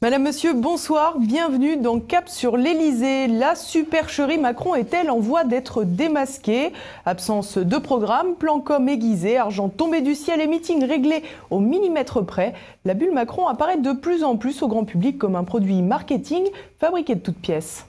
Madame, Monsieur, bonsoir, bienvenue dans Cap sur l'Elysée. La supercherie Macron est-elle en voie d'être démasquée? Absence de programme, plan com aiguisé, argent tombé du ciel et meeting réglé au millimètre près. La bulle Macron apparaît de plus en plus au grand public comme un produit marketing fabriqué de toutes pièces.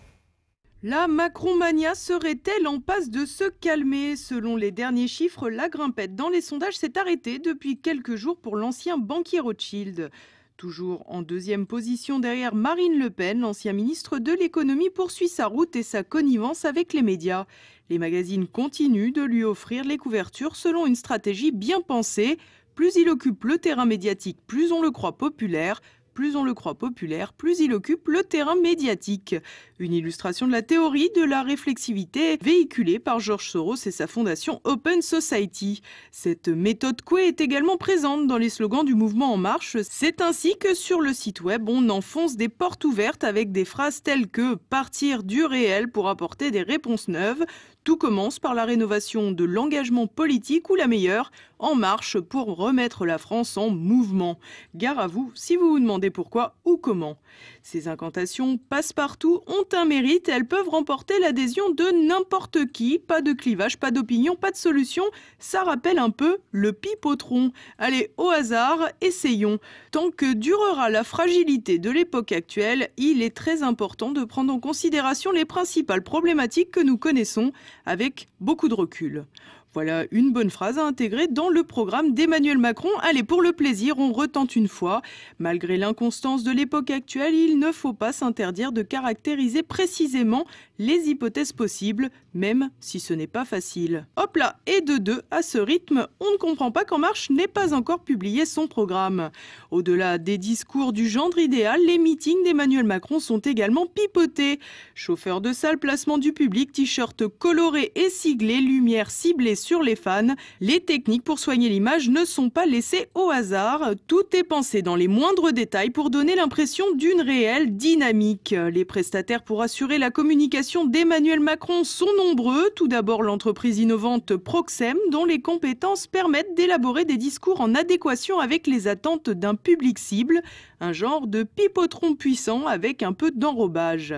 La Macron-mania serait-elle en passe de se calmer? Selon les derniers chiffres, la grimpette dans les sondages s'est arrêtée depuis quelques jours pour l'ancien banquier Rothschild. Toujours en deuxième position derrière Marine Le Pen, l'ancien ministre de l'économie poursuit sa route et sa connivence avec les médias. Les magazines continuent de lui offrir les couvertures selon une stratégie bien pensée. Plus il occupe le terrain médiatique, plus on le croit populaire. Plus on le croit populaire, plus il occupe le terrain médiatique. Une illustration de la théorie de la réflexivité véhiculée par George Soros et sa fondation Open Society. Cette méthode Coué est également présente dans les slogans du mouvement En Marche. C'est ainsi que sur le site web, on enfonce des portes ouvertes avec des phrases telles que « partir du réel pour apporter des réponses neuves ». Tout commence par la rénovation de l'engagement politique ou la meilleure, En Marche pour remettre la France en mouvement. Gare à vous si vous vous demandez pourquoi ou comment. Ces incantations passe-partout ont un mérite, elles peuvent remporter l'adhésion de n'importe qui. Pas de clivage, pas d'opinion, pas de solution. Ça rappelle un peu le pipotron. Allez, au hasard, essayons. Tant que durera la fragilité de l'époque actuelle, il est très important de prendre en considération les principales problématiques que nous connaissons avec beaucoup de recul. Voilà une bonne phrase à intégrer dans le programme d'Emmanuel Macron. Allez, pour le plaisir, on retente une fois. Malgré l'inconstance de l'époque actuelle, il ne faut pas s'interdire de caractériser précisément les hypothèses possibles, même si ce n'est pas facile. Hop là, et de deux, à ce rythme, on ne comprend pas qu'En Marche n'ait pas encore publié son programme. Au-delà des discours du gendre idéal, les meetings d'Emmanuel Macron sont également pipotés. Chauffeur de salle, placement du public, t-shirt coloré et siglé, lumière ciblée sur les fans, les techniques pour soigner l'image ne sont pas laissées au hasard. Tout est pensé dans les moindres détails pour donner l'impression d'une réelle dynamique. Les prestataires pour assurer la communication d'Emmanuel Macron sont nombreux. Tout d'abord, l'entreprise innovante Proxem, dont les compétences permettent d'élaborer des discours en adéquation avec les attentes d'un public cible, un genre de pipotron puissant avec un peu d'enrobage.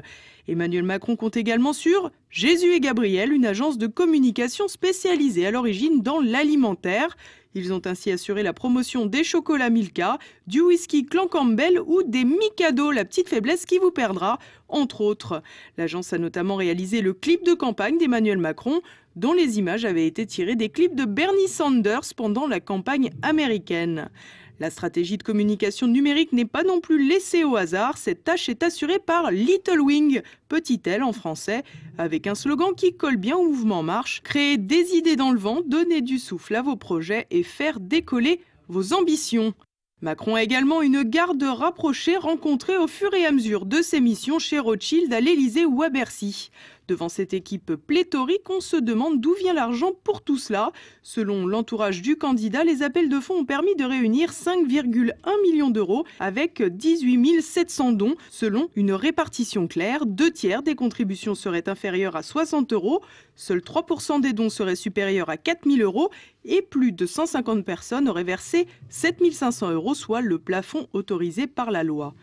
Emmanuel Macron compte également sur Jésus et Gabriel, une agence de communication spécialisée à l'origine dans l'alimentaire. Ils ont ainsi assuré la promotion des chocolats Milka, du whisky Clan Campbell ou des Mikado, la petite faiblesse qui vous perdra, entre autres. L'agence a notamment réalisé le clip de campagne d'Emmanuel Macron, dont les images avaient été tirées des clips de Bernie Sanders pendant la campagne américaine. La stratégie de communication numérique n'est pas non plus laissée au hasard. Cette tâche est assurée par Little Wing, petite aile en français, avec un slogan qui colle bien au mouvement En Marche. Créer des idées dans le vent, donner du souffle à vos projets et faire décoller vos ambitions. Macron a également une garde rapprochée rencontrée au fur et à mesure de ses missions chez Rothschild à l'Elysée ou à Bercy. Devant cette équipe pléthorique, on se demande d'où vient l'argent pour tout cela. Selon l'entourage du candidat, les appels de fonds ont permis de réunir 5,1 millions d'euros avec 18 700 dons. Selon une répartition claire, 2/3 des contributions seraient inférieures à 60 euros, seuls 3% des dons seraient supérieurs à 4 000 euros et plus de 150 personnes auraient versé 7 500 euros, soit le plafond autorisé par la loi.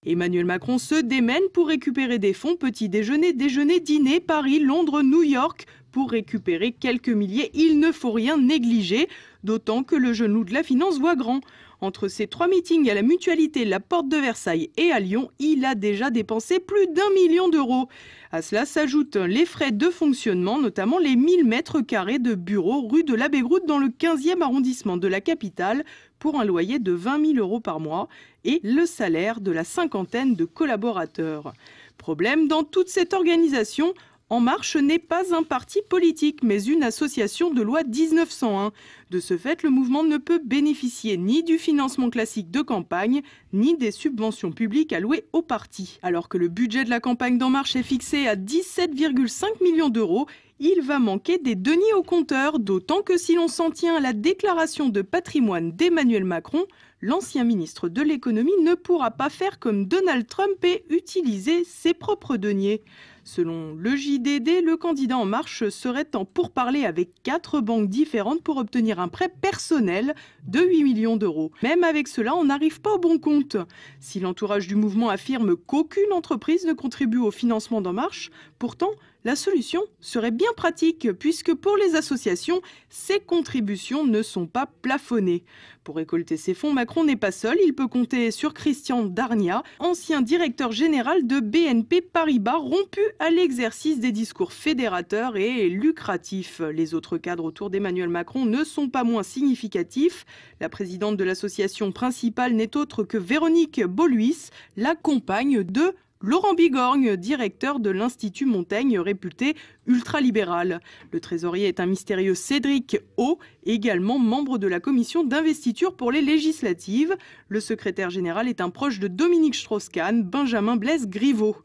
Emmanuel Macron se démène pour récupérer des fonds, petit déjeuner, déjeuner, dîner, Paris, Londres, New York. Pour récupérer quelques milliers, il ne faut rien négliger, d'autant que le genou de la finance voit grand. Entre ses 3 meetings à la Mutualité, la Porte de Versailles et à Lyon, il a déjà dépensé plus d'1 million d'euros. À cela s'ajoutent les frais de fonctionnement, notamment les 1000 mètres carrés de bureaux rue de l'Abbé Groute dans le 15e arrondissement de la capitale pour un loyer de 20 000 euros par mois et le salaire de la cinquantaine de collaborateurs. Problème, dans toute cette organisation, En Marche n'est pas un parti politique, mais une association de loi 1901. De ce fait, le mouvement ne peut bénéficier ni du financement classique de campagne, ni des subventions publiques allouées au parti. Alors que le budget de la campagne d'En Marche est fixé à 17,5 millions d'euros, il va manquer des deniers au compteur, d'autant que si l'on s'en tient à la déclaration de patrimoine d'Emmanuel Macron, l'ancien ministre de l'économie ne pourra pas faire comme Donald Trump et utiliser ses propres deniers. Selon le JDD, le candidat En Marche serait en pourparlers avec 4 banques différentes pour obtenir un prêt personnel de 8 millions d'euros. Même avec cela, on n'arrive pas au bon compte. Si l'entourage du mouvement affirme qu'aucune entreprise ne contribue au financement d'En Marche, pourtant, la solution serait bien pratique puisque pour les associations, ces contributions ne sont pas plafonnées. Pour récolter ces fonds, Macron n'est pas seul. Il peut compter sur Christian Darnia, ancien directeur général de BNP Paribas, rompu à l'exercice des discours fédérateurs et lucratifs. Les autres cadres autour d'Emmanuel Macron ne sont pas moins significatifs. La présidente de l'association principale n'est autre que Véronique Beauluis, la compagne de Laurent Bigorgne, directeur de l'Institut Montaigne, réputé ultralibéral. Le trésorier est un mystérieux Cédric O, également membre de la commission d'investiture pour les législatives. Le secrétaire général est un proche de Dominique Strauss-Kahn, Benjamin Blaise-Griveaux.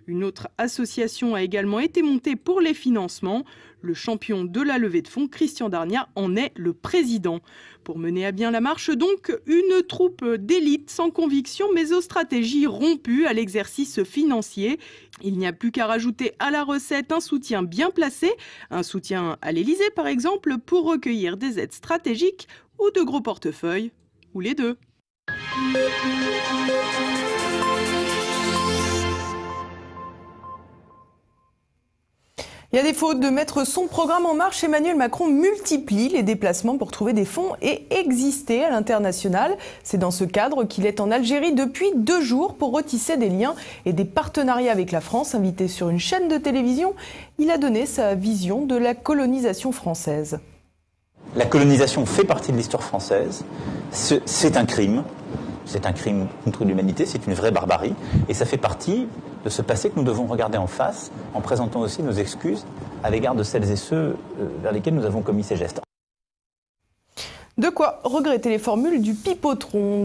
Une autre association a également été montée pour les financements. Le champion de la levée de fonds, Christian Darnia, en est le président. Pour mener à bien la marche, donc, une troupe d'élite sans conviction, mais aux stratégies rompues à l'exercice financier. Il n'y a plus qu'à rajouter à la recette un soutien bien placé, un soutien à l'Élysée par exemple, pour recueillir des aides stratégiques ou de gros portefeuilles, ou les deux. Et à défaut de mettre son programme en marche, Emmanuel Macron multiplie les déplacements pour trouver des fonds et exister à l'international. C'est dans ce cadre qu'il est en Algérie depuis 2 jours pour retisser des liens et des partenariats avec la France. Invité sur une chaîne de télévision, il a donné sa vision de la colonisation française. La colonisation fait partie de l'histoire française. C'est un crime. C'est un crime contre l'humanité, c'est une vraie barbarie. Et ça fait partie de ce passé que nous devons regarder en face, en présentant aussi nos excuses à l'égard de celles et ceux vers lesquels nous avons commis ces gestes. De quoi regretter les formules du pipotron.